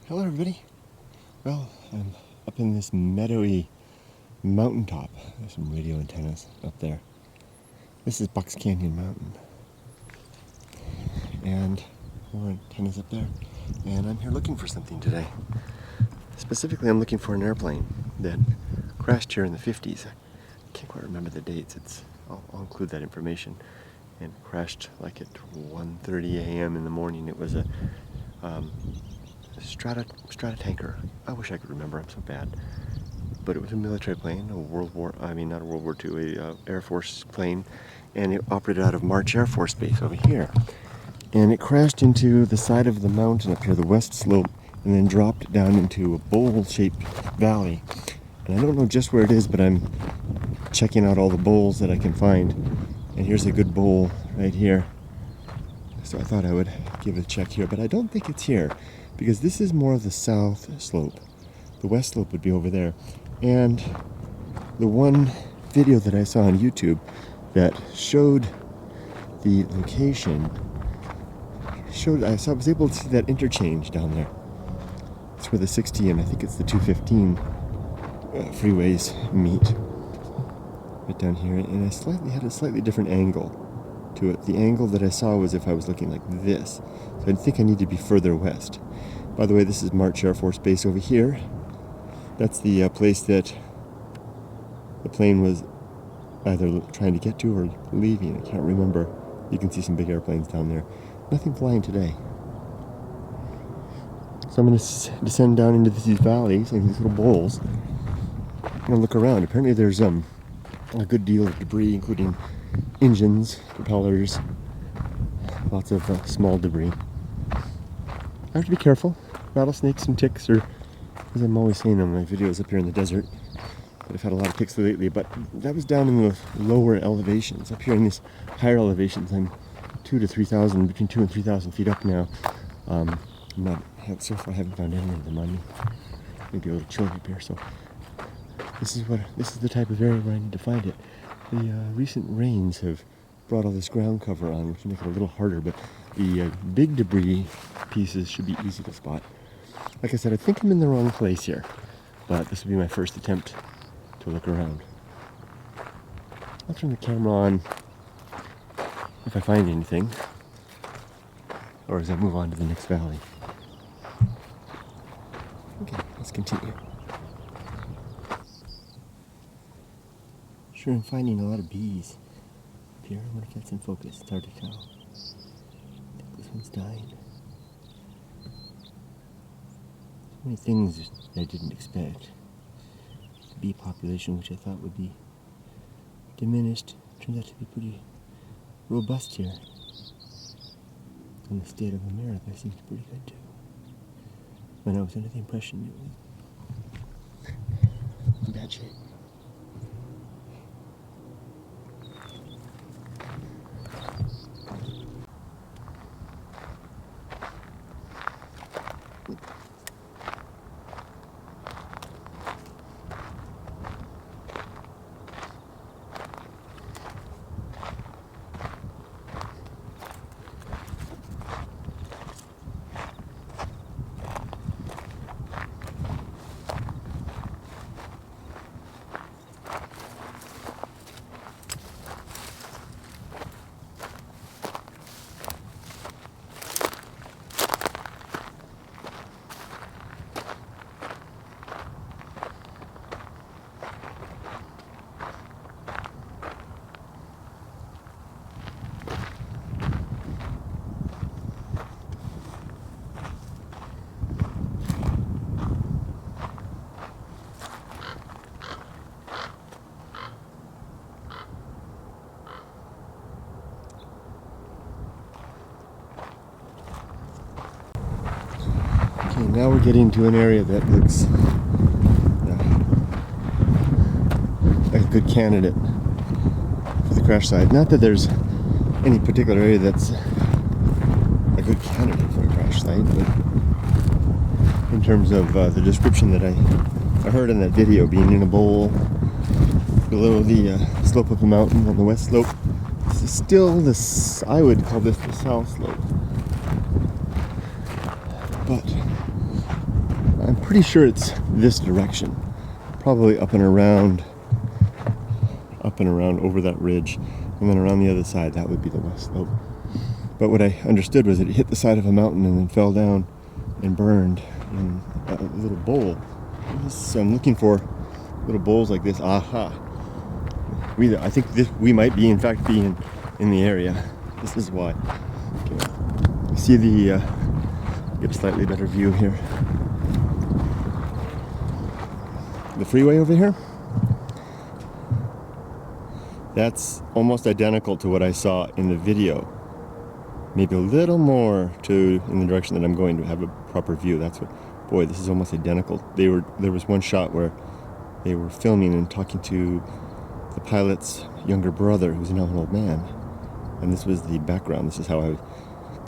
Hello everybody. Well, I'm up in this meadowy mountaintop. There's some radio antennas up there. This is Bucks Canyon Mountain. And more antennas up there. And I'm here looking for something today. Specifically, I'm looking for an airplane that crashed here in the 50s. I can't quite remember the dates. I'll include that information. And crashed like at 1:30 a.m. in the morning. It was a Stratotanker. I wish I could remember. I'm so bad. But it was a military plane, not a World War II, a Air Force plane, and it operated out of March Air Force Base over here. And it crashed into the side of the mountain up here, the west slope, and then dropped down into a bowl-shaped valley. And I don't know just where it is, but I'm checking out all the bowls that I can find. And here's a good bowl right here. So I thought I would give it a check here, but I don't think it's here, because this is more of the south slope. The west slope would be over there. And the one video that I saw on YouTube that showed the location, I was able to see that interchange down there. It's where the 60 and I think it's the 215 freeways meet. Right down here, and I had a slightly different angle to it. The angle that I saw was if I was looking like this. So I think I need to be further west. By the way, this is March Air Force Base over here. That's the place that the plane was either trying to get to or leaving. I can't remember. You can see some big airplanes down there. Nothing flying today. So I'm going to descend down into these valleys, like these little bowls. I'm going to look around. Apparently there's a good deal of debris, including engines, propellers, lots of small debris. I have to be careful. Rattlesnakes and ticks are, as I'm always saying on my videos up here in the desert, but I've had a lot of ticks lately, but that was down in the lower elevations. Up here in these higher elevations, I'm 2,000 to 3,000, between 2,000 and 3,000 feet up now. So far I haven't found any of them on me. Maybe a little chilly up here, so this is the type of area where I need to find it. The recent rains have brought all this ground cover on, which will make it a little harder, but the big debris pieces should be easy to spot. Like I said, I think I'm in the wrong place here, but this will be my first attempt to look around. I'll turn the camera on if I find anything, or as I move on to the next valley. Okay, let's continue. Sure, I'm finding a lot of bees up here. I wonder if that's in focus. It's hard to tell. I think this one's dying. So many things that I didn't expect. The bee population, which I thought would be diminished, turns out to be pretty robust here. And the state of America seems pretty good too. When I was under the impression it was in bad shape. Now we're getting to an area that looks like a good candidate for the crash site. Not that there's any particular area that's a good candidate for a crash site, but in terms of the description that I heard in that video, being in a bowl below the slope of the mountain on the west slope, this is still this, I would call this the south slope. But I'm pretty sure it's this direction. Probably up and around over that ridge, and then around the other side. That would be the west slope. But what I understood was that it hit the side of a mountain and then fell down and burned in a little bowl. So I'm looking for little bowls like this. Aha! I think we might be, in fact, be in the area. This is why. Okay. See get a slightly better view here. The freeway over here, that's almost identical to what I saw in the video. Maybe a little more in the direction that I'm going to have a proper view. That's what, boy, this is almost identical. There was one shot where they were filming and talking to the pilot's younger brother, who's now an old man. And this was the background. This is how I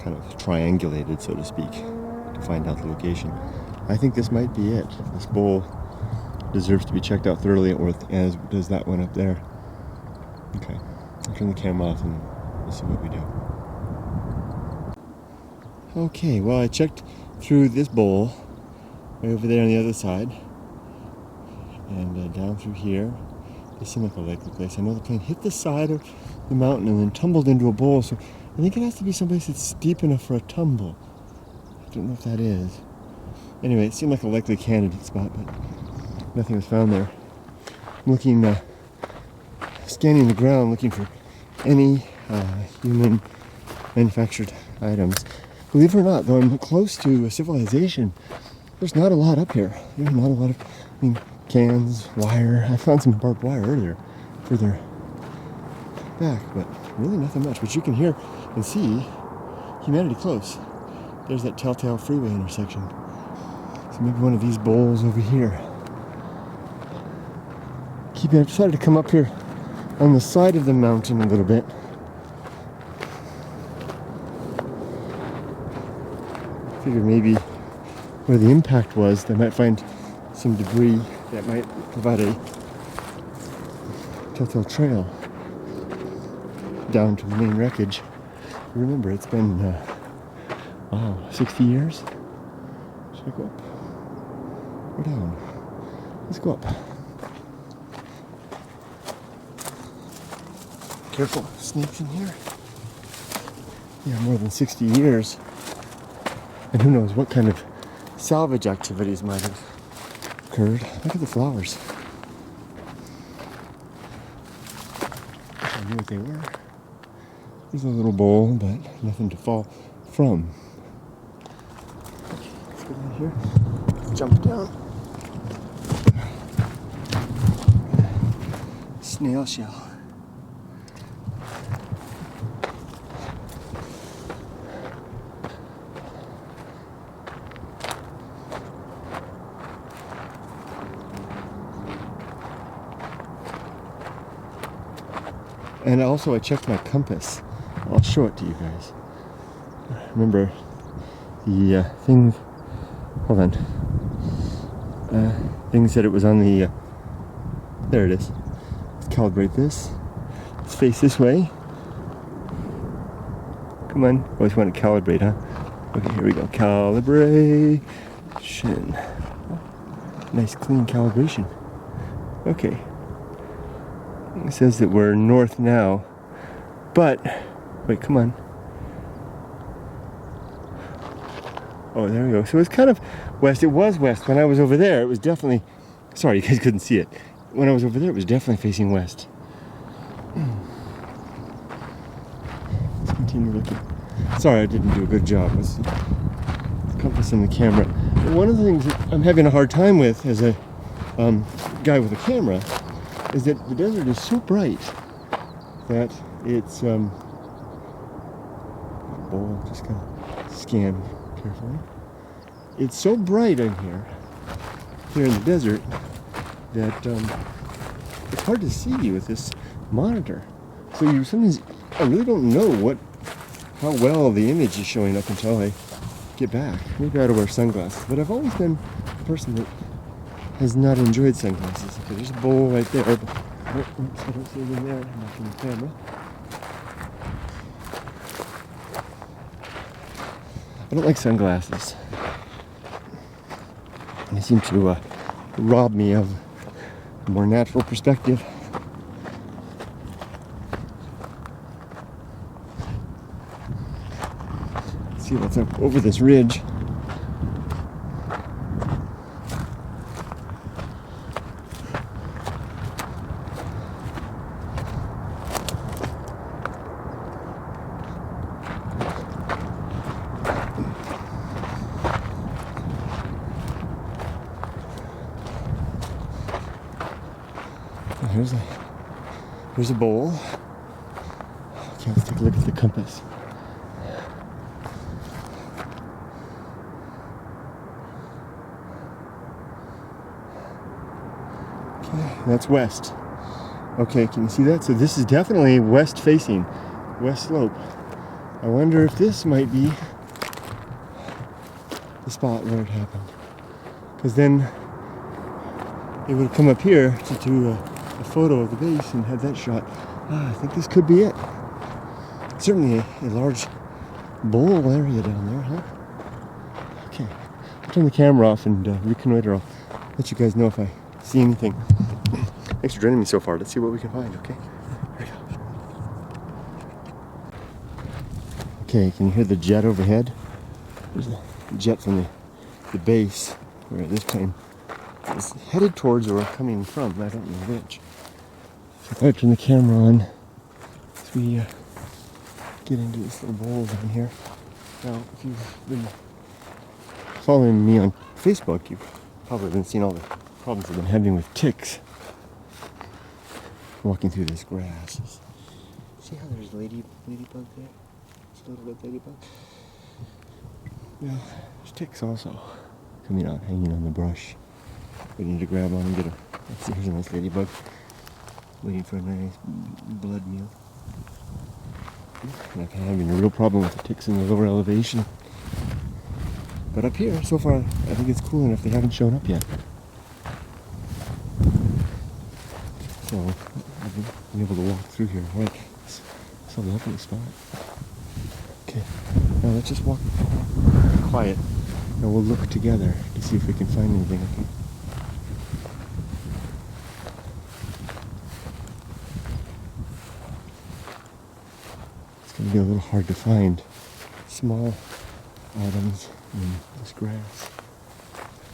kind of triangulated, so to speak, to find out the location. I think this might be it. This bowl deserves to be checked out thoroughly, as does that one up there. Okay, I'll turn the camera off and we'll see what we do. Okay, well, I checked through this bowl right over there on the other side, and down through here. They seem like a likely place. I know the plane hit the side of the mountain and then tumbled into a bowl, so I think it has to be someplace that's steep enough for a tumble. I don't know if that is. Anyway, it seemed like a likely candidate spot, but nothing was found there. I'm looking, scanning the ground, looking for any human manufactured items. Believe it or not, though I'm close to a civilization, there's not a lot up here. There's not a lot of, cans, wire. I found some barbed wire earlier, further back, but really nothing much. But you can hear and see humanity close. There's that telltale freeway intersection. So maybe one of these bowls over here. I decided to come up here on the side of the mountain a little bit. Figured maybe where the impact was, they might find some debris that might provide a telltale trail down to the main wreckage. Remember, it's been 60 years. Should I go up or down? Let's go up. Careful, snakes in here. Yeah, more than 60 years. And who knows what kind of salvage activities might have occurred. Look at the flowers. I knew what they were. There's a little bowl, but nothing to fall from. Let's get in here. Let's jump down. Snail shell. And also I checked my compass. I'll show it to you guys. Remember the thing, hold on. Thing said it was on the, there it is. Let's calibrate this. Let's face this way. Come on, always want to calibrate, huh? Okay, here we go, calibration. Nice clean calibration. Okay. It says that we're north now, but, wait, come on. Oh, there we go. So it's kind of west. It was west. When I was over there, it was definitely, sorry, you guys couldn't see it. When I was over there, it was definitely facing west. Let's continue looking. Sorry, I didn't do a good job with the compass and the camera. But one of the things that I'm having a hard time with as a guy with a camera is that the desert is so bright that it's bowl, just gonna scan carefully. It's so bright in here in the desert that it's hard to see with this monitor. So you sometimes, I really don't know how well the image is showing up until I get back. Maybe I ought to wear sunglasses, but I've always been a person that has not enjoyed sunglasses. Okay, there's a bowl right there. But, oops, I don't see anything there. I'm not on the camera. I don't like sunglasses. They seem to rob me of a more natural perspective. Let's see what's up over this ridge. Here's a bowl. Okay, let's take a look at the compass. Okay, that's west. Okay, can you see that? So this is definitely west facing, west slope. I wonder if this might be the spot where it happened. Because then it would come up here to do a photo of the base and have that shot. I think this could be it. Certainly a large bowl area down there, huh? Okay, I'll turn the camera off and reconnoiter. I'll let you guys know if I see anything. Thanks for joining me so far. Let's see what we can find, okay? Here we go. Okay, can you hear the jet overhead? There's a jet from the base where this plane is headed towards or coming from. I don't know which. So I'll turn the camera on as we get into this little bowl down here. Now, if you've been following me on Facebook, you've probably been seeing all the problems I've been having with ticks walking through this grass. See how there's ladybug there? It's a little red ladybug. Well, there's ticks also coming out, hanging on the brush. Waiting to grab on and get a. Let's see, here's a nice ladybug. Waiting for a nice blood meal. And I'm having a real problem with the ticks in the lower elevation. But up here, so far, I think it's cool enough they haven't shown up yet. So, I've been able to walk through here. Right, it's a lovely spot. Okay, now let's just walk quiet. Now we'll look together to see if we can find anything. Okay. It's going to be a little hard to find small items in this grass.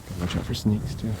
Gotta watch out for snakes too.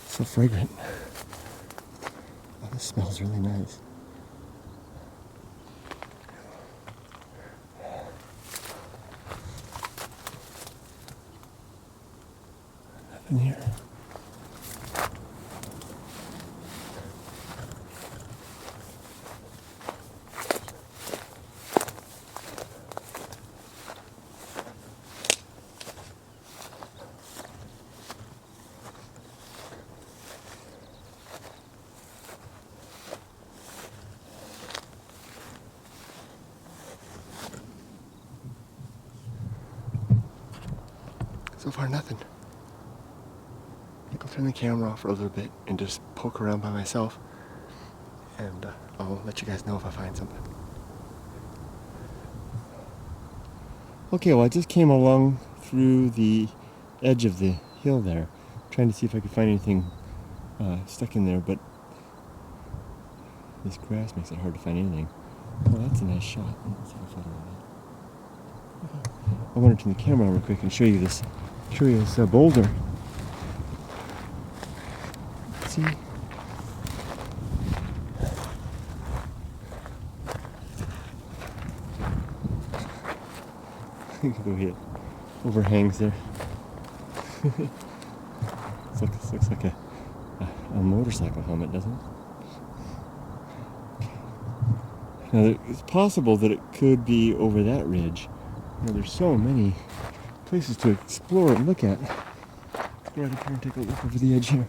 So fragrant. Oh, this smells really nice. Nothing here. So far, nothing. I'll turn the camera off for a little bit and just poke around by myself, and I'll let you guys know if I find something. Okay, well I just came along through the edge of the hill there, trying to see if I could find anything stuck in there, but this grass makes it hard to find anything. Oh, that's a nice shot. Let's take a photo of that. I want to turn the camera on real quick and show you this boulder. See? Look at the way it overhangs there. This looks like a motorcycle helmet, doesn't it? Now, it's possible that it could be over that ridge. You know, there's so many places to explore and look at. Let's go right up here and take a look over the edge here.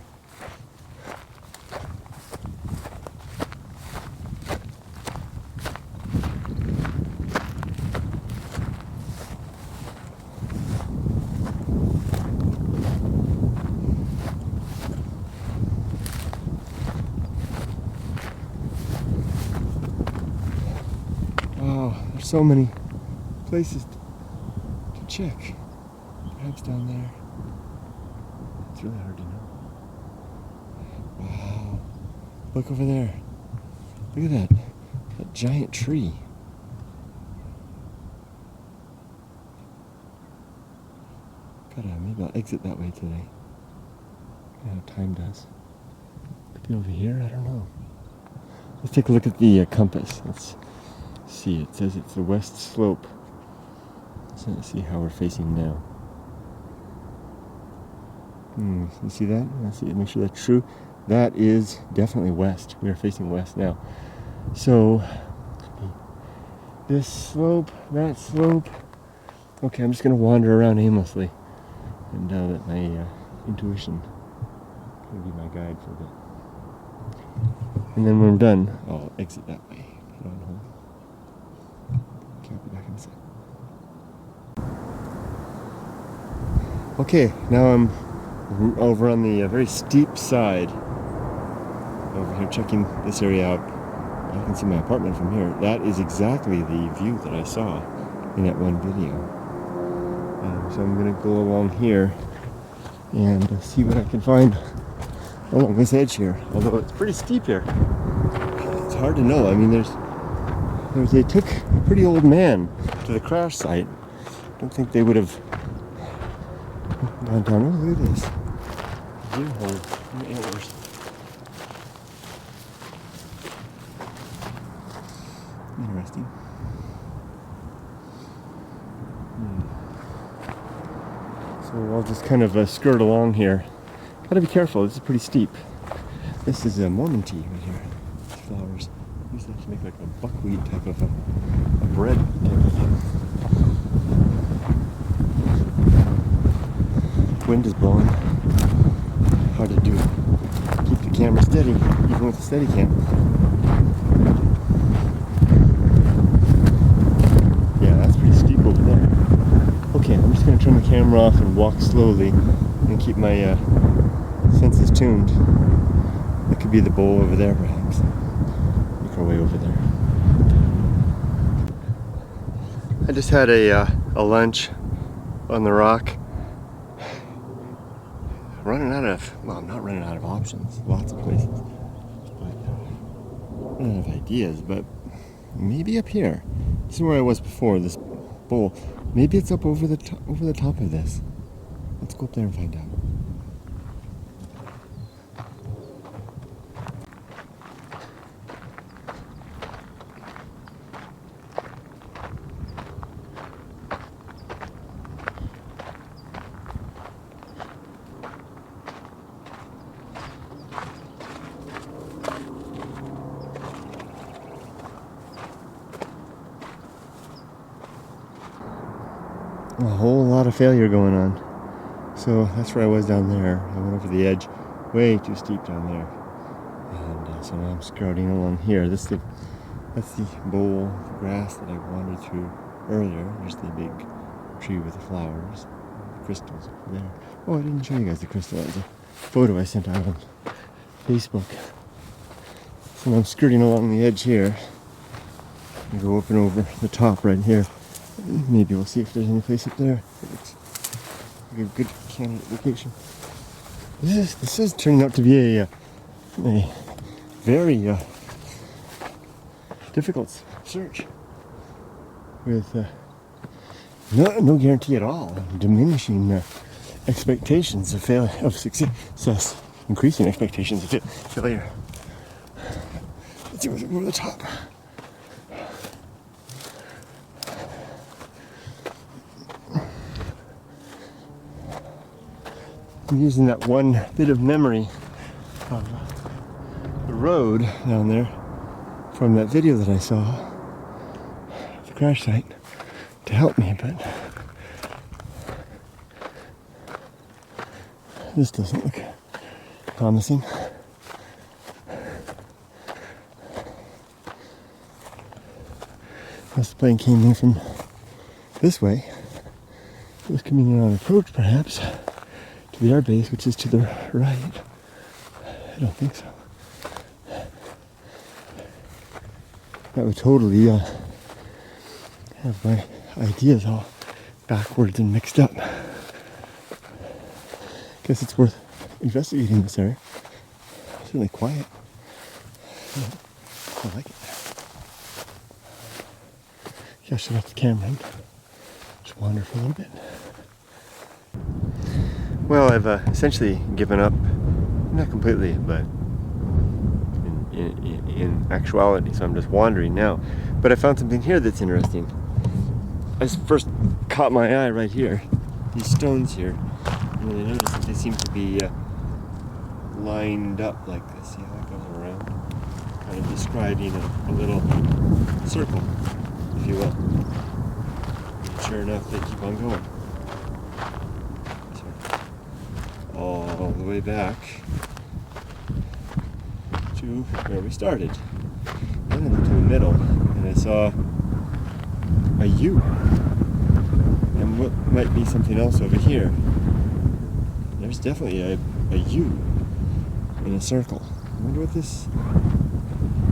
Wow, there's so many places to check. Perhaps down there. It's really hard to know. Wow. Look over there. Look at that giant tree. Maybe I'll exit that way today. Look at how time does. Could be over here, I don't know. Let's take a look at the compass. Let's see, it says it's the west slope. So let's see how we're facing now. You see that? Let's see, make sure that's true. That is definitely west. We are facing west now. So, this slope, that slope. Okay, I'm just going to wander around aimlessly and let my intuition can be my guide for a bit. And then when I'm done, I'll exit that way. Put it on hold. Okay, I'll be back in a second. Okay, now I'm over on the very steep side. Over here checking this area out. I can see my apartment from here. That is exactly the view that I saw in that one video. So I'm going to go along here and see what I can find along this edge here. Although it's pretty steep here. It's hard to know. I mean, they took a pretty old man to the crash site. I don't think they would have gone down. Oh, look at this. Deer hole. Antlers. Interesting. So I'll just kind of skirt along here. Gotta be careful, this is pretty steep. This is a Mormon tea right here. These flowers. These actually make like a buckwheat type of a bread type of thing. Wind is blowing. Hard to do. Keep the camera steady, even with the Steadicam. Yeah, that's pretty steep over there. Okay, I'm just going to turn the camera off and walk slowly and keep my senses tuned. That could be the bowl over there, perhaps. Make our way over there. I just had a lunch on the rock. Running out of, well, I'm not running out of options. Lots of places. But running out of ideas, but maybe up here. This is where I was before, this bowl. Maybe it's up over the top of this. Let's go up there and find out. A whole lot of failure going on. So that's where I was down there. I went over the edge, way too steep down there. And so now I'm scouting along here. That's the bowl of grass that I wandered through earlier. There's the big tree with the flowers, crystals over there. Oh, I didn't show you guys the crystal. That was a photo I sent out on Facebook. So I'm skirting along the edge here. I go up and over the top right here. Maybe we'll see if there's any place up there. It looks like a good candidate location. This is turning out to be a very difficult search with no guarantee at all. Diminishing expectations of success, increasing expectations of failure. Let's see what's over the top. I'm using that one bit of memory of the road down there from that video that I saw at the crash site to help me, but this doesn't look promising. This plane came in from this way. It was coming in on approach, perhaps, to the airbase, which is to the right. I don't think so. That would totally have my ideas all backwards and mixed up. Guess it's worth investigating this area. It's really quiet. I like it. Yeah, I shut off the camera and just wander for a little bit. Well, I've essentially given up, not completely, but in actuality, so I'm just wandering now. But I found something here that's interesting. I first caught my eye right here, these stones here, and then I noticed that they seem to be lined up like this. See how it goes around? Kind of describing a little circle, if you will. And sure enough, they keep on going. All the way back to where we started. Then I looked in the middle and I saw a U and what might be something else over here. There's definitely a U in a circle. I wonder what this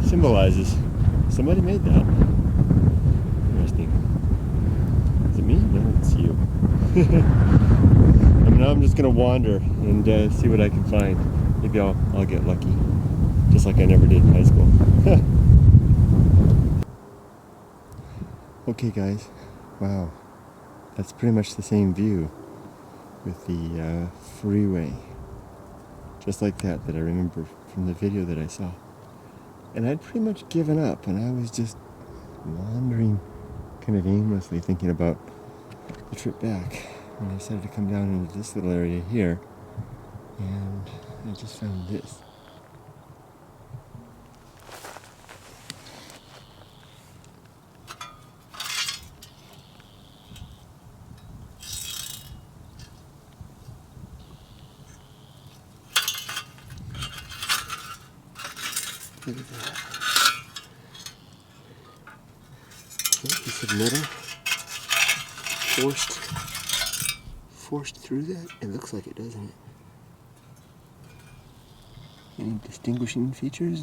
symbolizes. Somebody made that. Interesting. Is it me? No, it's you. Now I'm just gonna wander and see what I can find. Maybe I'll get lucky, just like I never did in high school. Okay, guys. Wow, that's pretty much the same view with the freeway, just like that I remember from the video that I saw. And I'd pretty much given up, and I was just wandering, kind of aimlessly, thinking about the trip back. And I decided to come down into this little area here, and I just found this. Look at that. Okay, piece of metal forced through that? It looks like it, doesn't it? Any distinguishing features?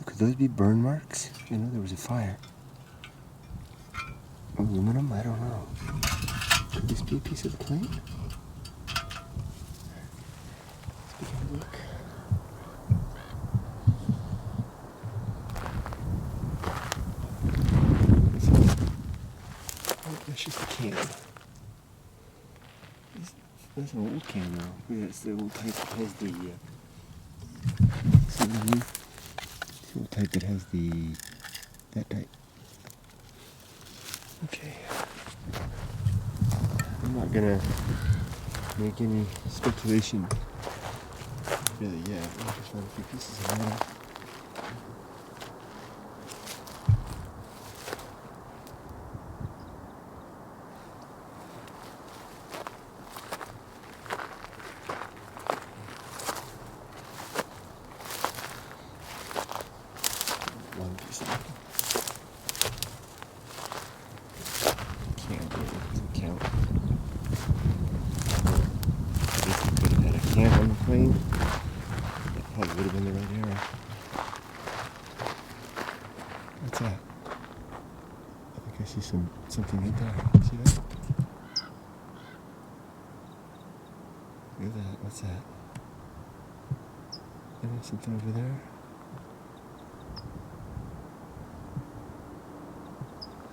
Could those be burn marks? I know there was a fire. Aluminum? I don't know. Could this be a piece of the plane? Let's begin to look. Oh, that's just a can. That's an old can now. That's the old type that has the old type that has that type. Okay. I'm not gonna make any speculation really yet. I just found a few pieces of metal. Can't do it, doesn't count. would have been the right arrow. What's that? I think I see something right there. See that? Look at that. What's that? And there's something over there.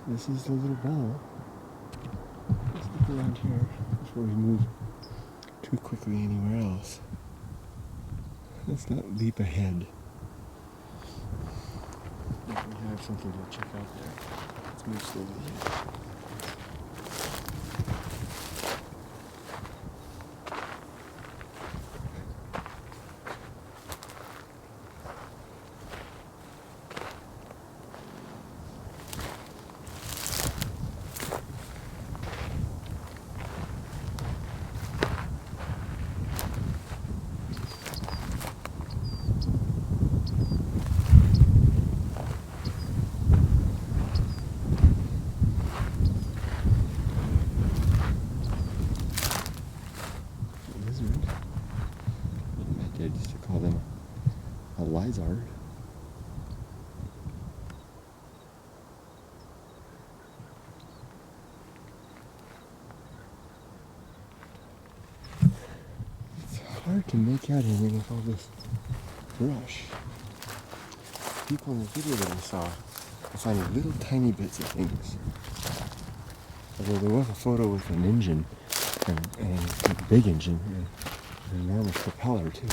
This is the little ball. Let's look around here before we move too quickly anywhere else. Let's not leap ahead. We have something to check out there. Let's move slowly here. I used to call them a lizard. It's hard to make out anything with all this brush. People in the video that I saw are finding little tiny bits of things. Although there was a photo with an engine, and a big engine, and an enormous propeller too.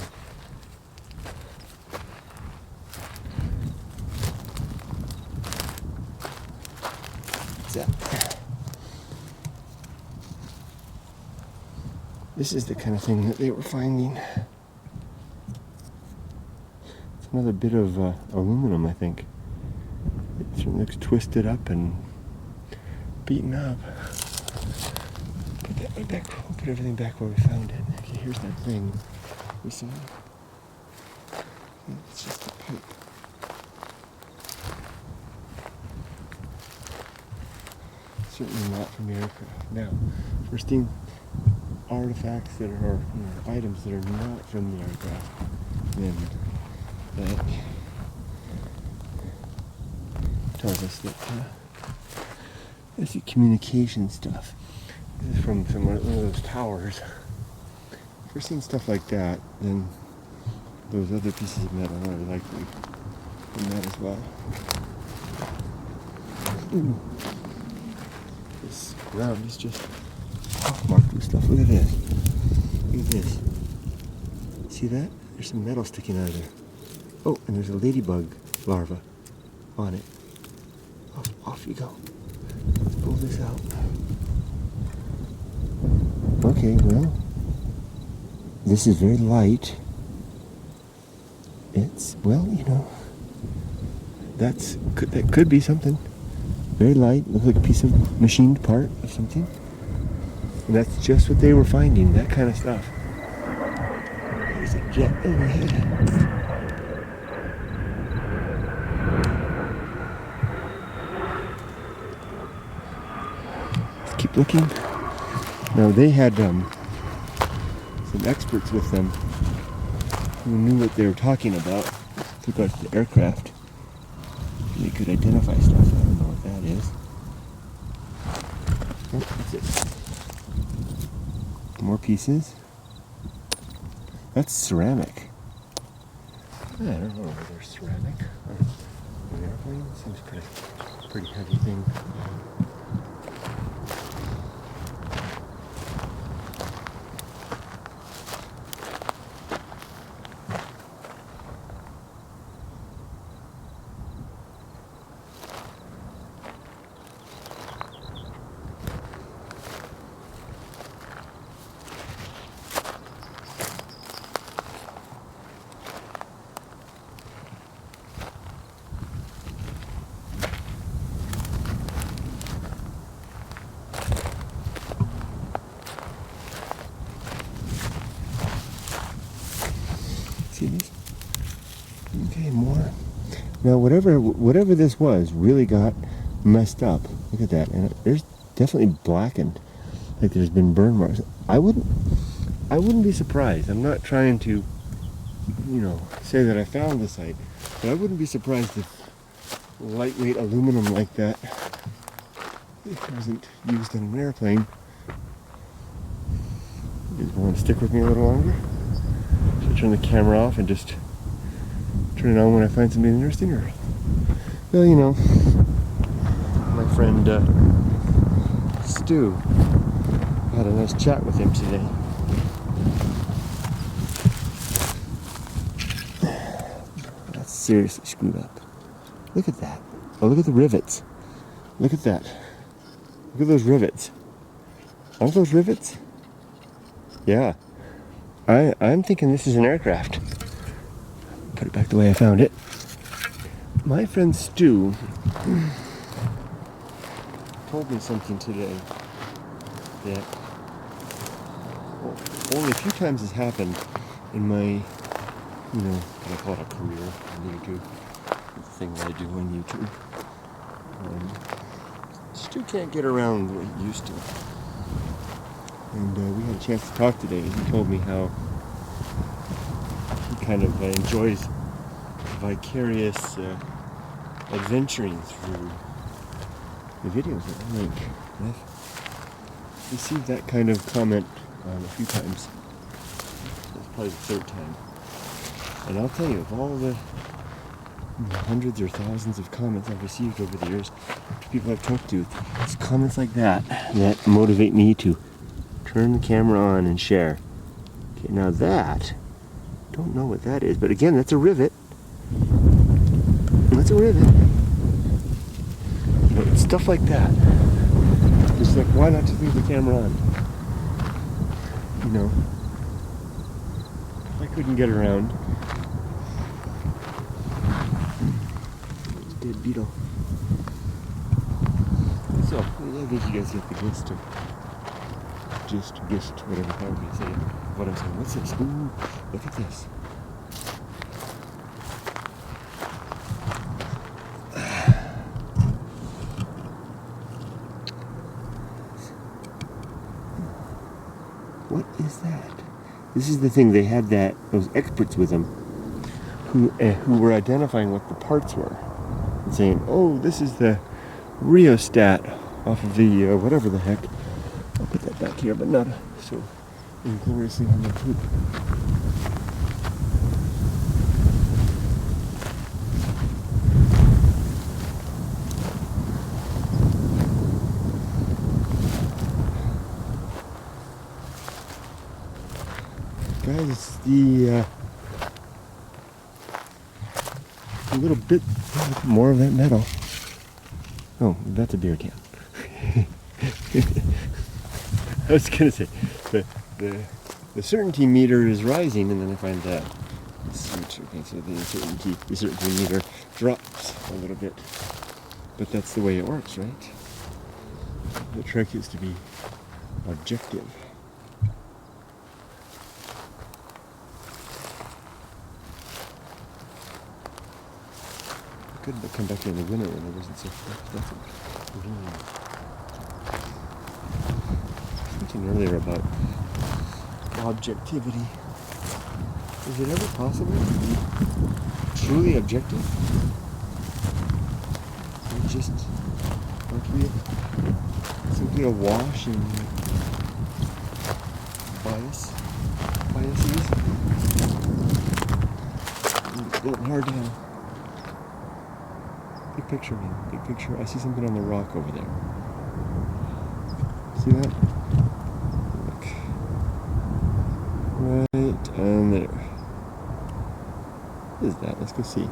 This is the kind of thing that they were finding. It's another bit of aluminum, I think. It certainly looks twisted up and beaten up. Put that way back. We'll put everything back where we found it. Okay, here's that thing we saw. It's just a pipe. Certainly not from the aircraft. Now, we're seeing artifacts that are, items that are not from the aircraft, then that tells us that this is communication stuff. This is from one of those towers. If we're seeing stuff like that, then those other pieces of metal are likely from that as well. Ooh. This ground is just marked with stuff. Look at this. Look at this. See that? There's some metal sticking out of there. Oh, and there's a ladybug larva on it. Off you go. Let's pull this out. Okay, well, this is very light. It's, well, that could be something. Very light. Looks like a piece of machined part of something. And that's just what they were finding, that kind of stuff. There's a jet overhead. Let's keep looking. Now they had some experts with them who knew what they were talking about with regards to the aircraft. They could identify stuff. I don't know what that is. Oh, that's it. More pieces. That's ceramic. I don't know whether they're ceramic or an airplane. Seems pretty heavy thing. See these? Okay, more. Now, whatever this was, really got messed up. Look at that, and there's definitely blackened, like there's been burn marks. I wouldn't be surprised. I'm not trying to say that I found the site, but I wouldn't be surprised if lightweight aluminum like that wasn't used on an airplane. You guys want to stick with me a little longer? Should I turn the camera off and just turn it on when I find something interesting? Or, well, my friend Stu, had a nice chat with him today. That's seriously screwed up. Look at that. Oh, look at the rivets. Look at that. Look at those rivets. Aren't those rivets? Yeah. I'm thinking this is an aircraft. Put it back the way I found it. My friend Stu told me something today that only a few times has happened in my, can I call it a career on YouTube? The thing that I do on YouTube. Stu can't get around the way he used to. And we had a chance to talk today, and he told me how he kind of enjoys vicarious adventuring through the videos that I make. And I've received that kind of comment a few times. That's probably the third time. And I'll tell you, of all the hundreds or thousands of comments I've received over the years, people I've talked to, it's comments like that that motivate me to turn the camera on and share. Okay, now that, don't know what that is, but again, that's a rivet. That's a rivet. It's stuff like that. It's like, why not just leave the camera on? If I couldn't get around. Dead beetle. So, I think you guys get the gist, whatever, however you say it. What I'm saying. What's this? Ooh, look at this. What is that? This is the thing. They had those experts with them who were identifying what the parts were and saying, "Oh, this is the rheostat off of the whatever the heck." I'll put that back here, but not so ingloriously on the poop. Guys, it's the a little bit more of that metal. Oh, that's a beer can. I was gonna say the certainty meter is rising, and then I find that switch. Okay, so the certainty meter drops a little bit, but that's the way it works, right? The trick is to be objective. I could come back in the winter when it wasn't so stuffy. I was thinking earlier about objectivity. Is it ever possible to be truly objective? Or just aren't we simply awash in biases? It's getting hard now. Big picture, man. Big picture. I see something on the rock over there. See that? Look. Right on there. What is that? Let's go see.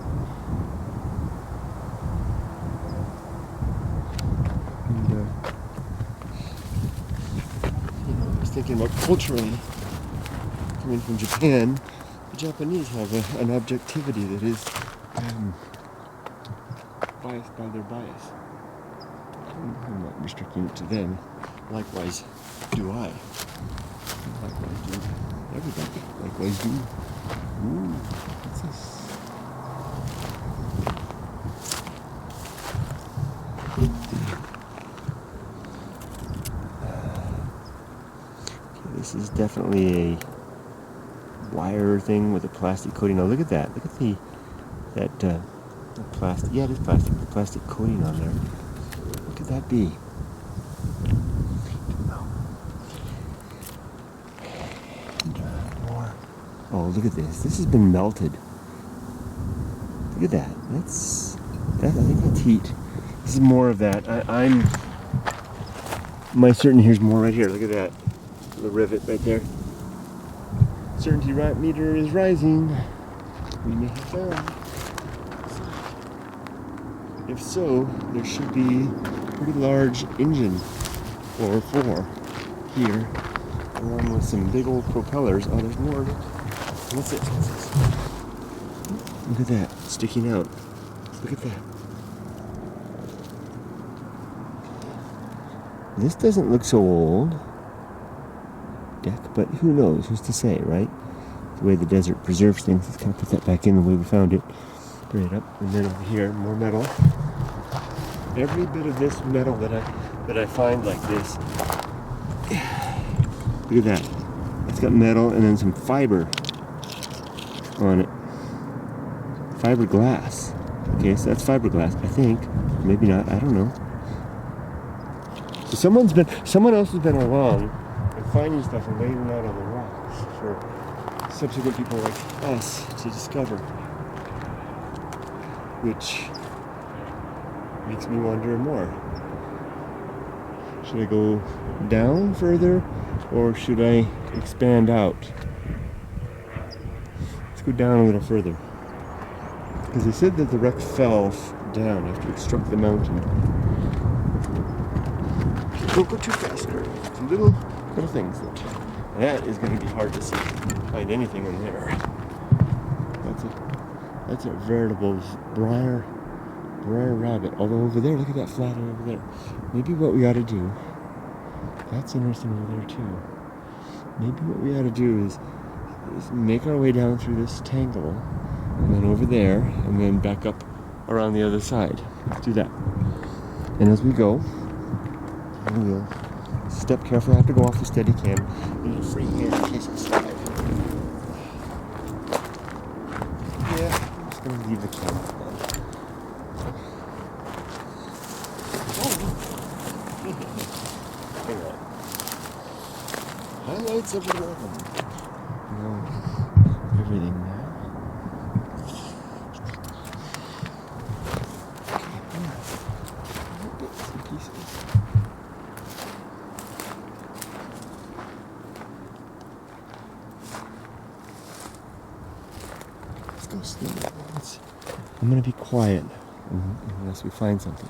And, I was thinking about culturally, coming from Japan, the Japanese have an objectivity that is biased by their bias. I'm not restricting it to them. Likewise do I. Likewise do everybody. Likewise do. Ooh, what's this? Okay, this is definitely a wire thing with a plastic coating. Now look at that. Look at the plastic. Yeah, it is plastic. The plastic coating on there. What could that be? And, more. Oh, look at this. This has been melted. Look at that. I think that's heat. This is more of that. My certainty here's more right here. Look at that. The rivet right there. Certainty meter is rising. We may have found. If so, there should be a pretty large engine or 4 here, along with some big old propellers. Oh, there's more. What's this? Look at that, sticking out. Look at that. This doesn't look so old. Deck, but who knows? Who's to say, right? The way the desert preserves things. Let's kind of put that back in the way we found it. Straight up, and then over here, more metal. Every bit of this metal that I find like this. Look at that. It's got metal and then some fiber on it. Fiberglass. Okay, so that's fiberglass, I think. Maybe not, I don't know. So someone else has been along and finding stuff and laying it out on the rocks for subsequent people like us to discover. Which makes me wonder more. Should I go down further or should I expand out? Let's go down a little further. Because they said that the wreck fell down after it struck the mountain. Don't go too fast, Kurt. Little things. That is going to be hard to see. Find anything in there. That's a veritable briar rabbit. Although over there, look at that flat over there. Maybe what we ought to do. That's interesting over there too. Maybe what we ought to do is make our way down through this tangle, and then over there, and then back up around the other side. Let's do that. And as we go, we'll step carefully. I have to go off the steadicam. I need a free hand in case I slide. Yeah, I'm just going to leave the camera on. Hang on. Highlights of the album. No, everything now. Bits and pieces. Let's go slow. I'm going to be quiet unless we find something.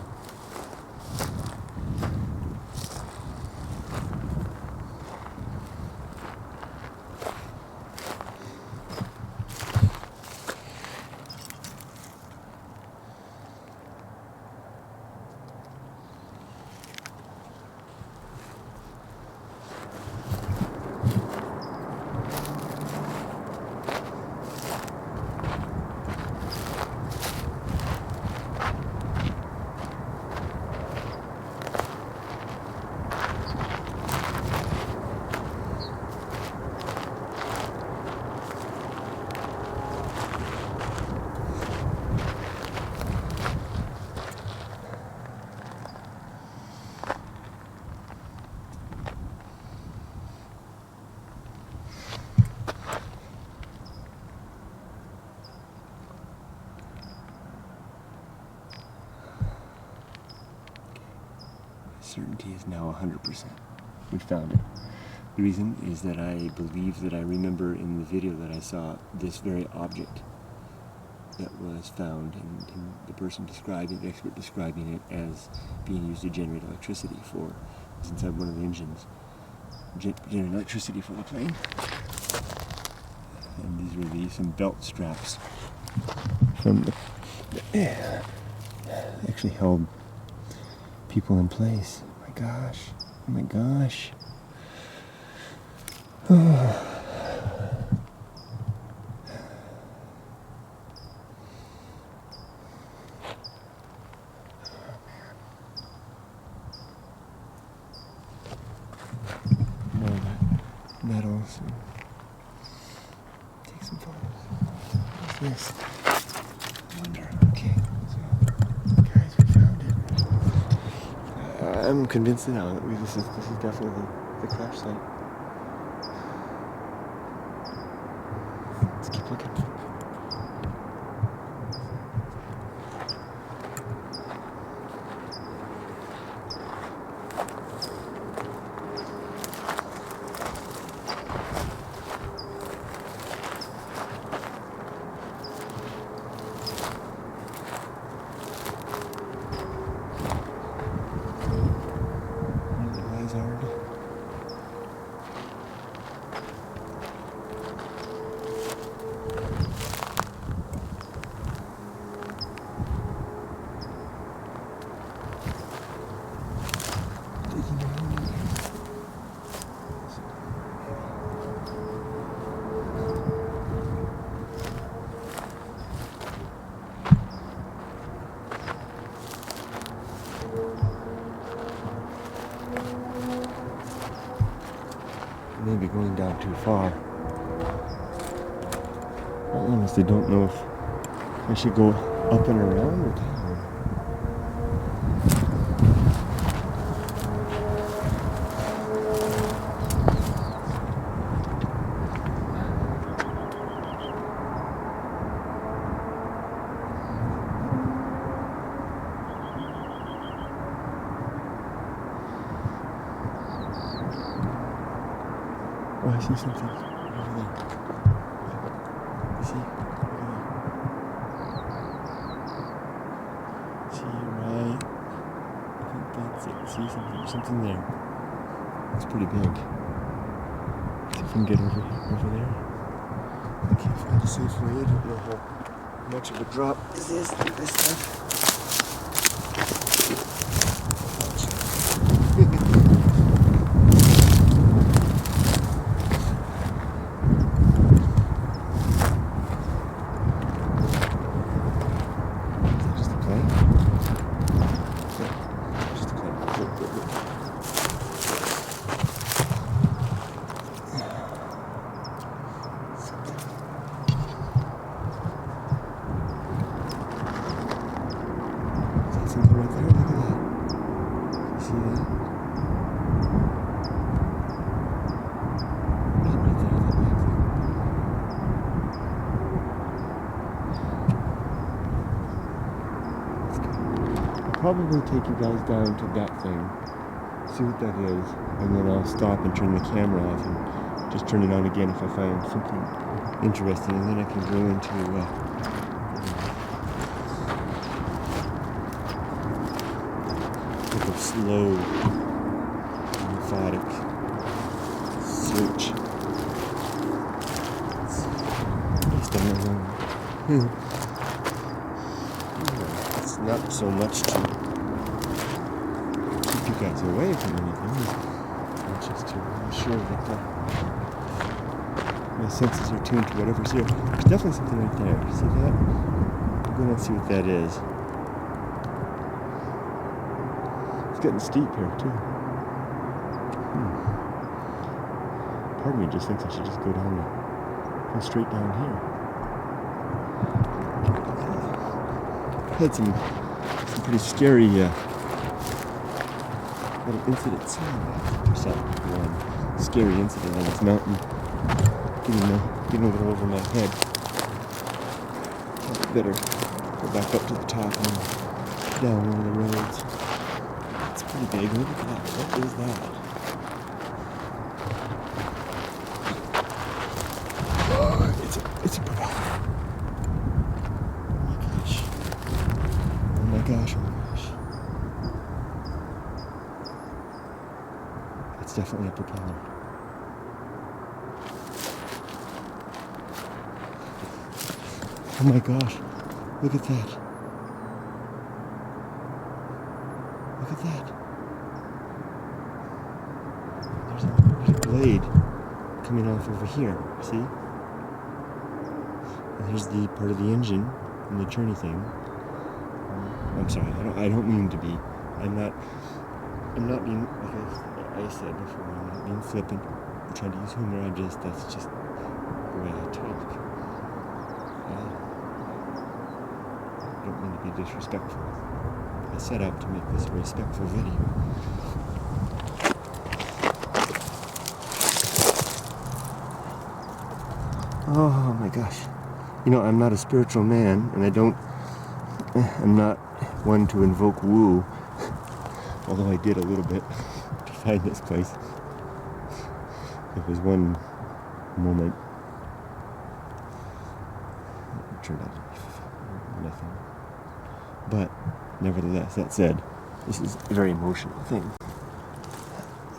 Certainty is now 100%. We found it. The reason is that I believe that I remember in the video that I saw this very object that was found, and the person describing, the expert describing it as being used to generate electricity for, was inside one of the engines, generate electricity for the plane. And these were some belt straps from the actually held people in place. Oh my gosh. Oh my gosh. Oh. More of that metals. this? I wonder. Okay, so guys, we found it. I'm convinced now that this is definitely the crash site. Let's keep looking. Maybe going down too far. I honestly don't know if I should go up and around or down. Oh, I see something over there. See? Look at that. See, right? I think that's it. See something? Something there. It's pretty big. See if we can get over there. I can't find a safe way. I don't know how much of a drop is this stuff. Probably take you guys down to that thing, see what that is, and then I'll stop and turn the camera off and just turn it on again if I find something interesting, and then I can go into like a slow, methodic search. Based on my own. It's not so much to keep you guys away from anything, it's just to ensure that my senses are tuned to whatever's here. There's definitely something right there. See that? I'm going to see what that is. It's getting steep here too. Part of me just thinks I should just go straight down here. Had some pretty scary little incidents. One scary incident on this mountain, getting a little over my head. I better go back up to the top and down one of the roads. It's pretty big. Look at that. What is that? It's a propeller. Oh my gosh. It's definitely a propeller. Oh my gosh. Look at that. Look at that. There's a blade coming off over here. See? And here's the part of the engine and the turny thing. I'm sorry, I don't mean to be. I'm not being, like I said before, I'm not being flippant. I'm trying to use humor, that's just the way I talk. mean to be disrespectful. I set out to make this a respectful video. Oh my gosh. You know, I'm not a spiritual man, and I'm not one to invoke woo, although I did a little bit to find this place. There was one moment. It turned out to be nothing. But, nevertheless, that said, this is a very emotional thing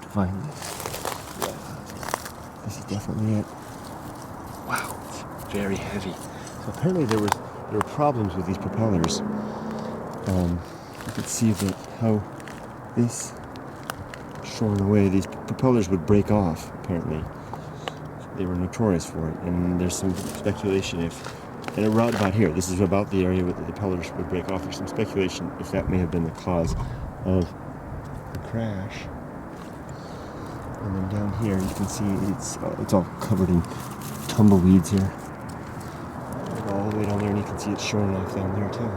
to find this. Yeah. This is definitely it. Wow, it's very heavy. So apparently there were problems with these propellers. You could see that how this shorn away, these propellers would break off, apparently. They were notorious for it, and there's some speculation and around about here, this is about the area where the propellers would break off. There's some speculation if that may have been the cause of the crash. And then down here, you can see it's all covered in tumbleweeds here. All the way down there, and you can see it's shorn off down there too.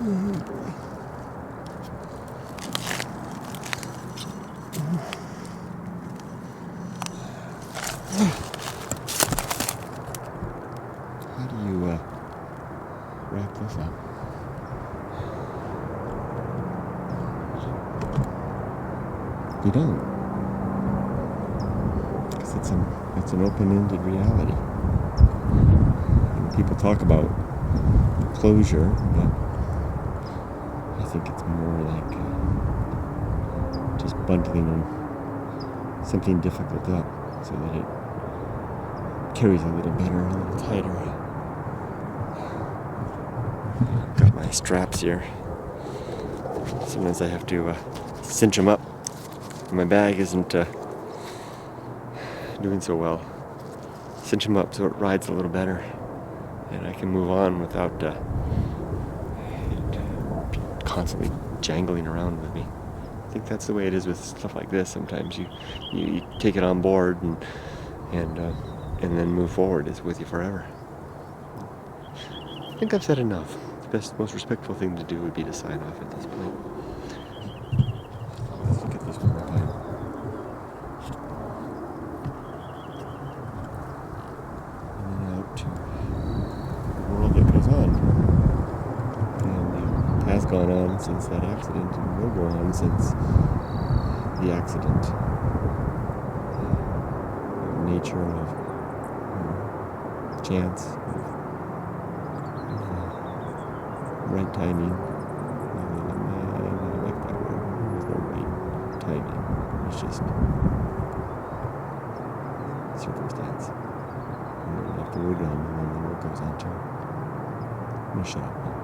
Oh boy. How do you wrap this up? You don't. Because it's an open-ended reality. And people talk about closure, but I think it's more like just bundling something difficult up so that it carries a little better, a little tighter. Got my straps here. Sometimes I have to cinch them up. My bag isn't doing so well. Cinch them up so it rides a little better, and I can move on without it constantly jangling around with me. I think that's the way it is with stuff like this. Sometimes you take it on board and then move forward. It's with you forever. I think I've said enough. The best, most respectful thing to do would be to sign off at this point. Let's look at this one more time. And then out to the world that goes on. And has gone on since that accident, and will go on since the accident. The nature of chance, right timing. I like that word. There's no right timing. It's just circumstance. And then after we're done, and then the work goes on too. I'm gonna shut up now.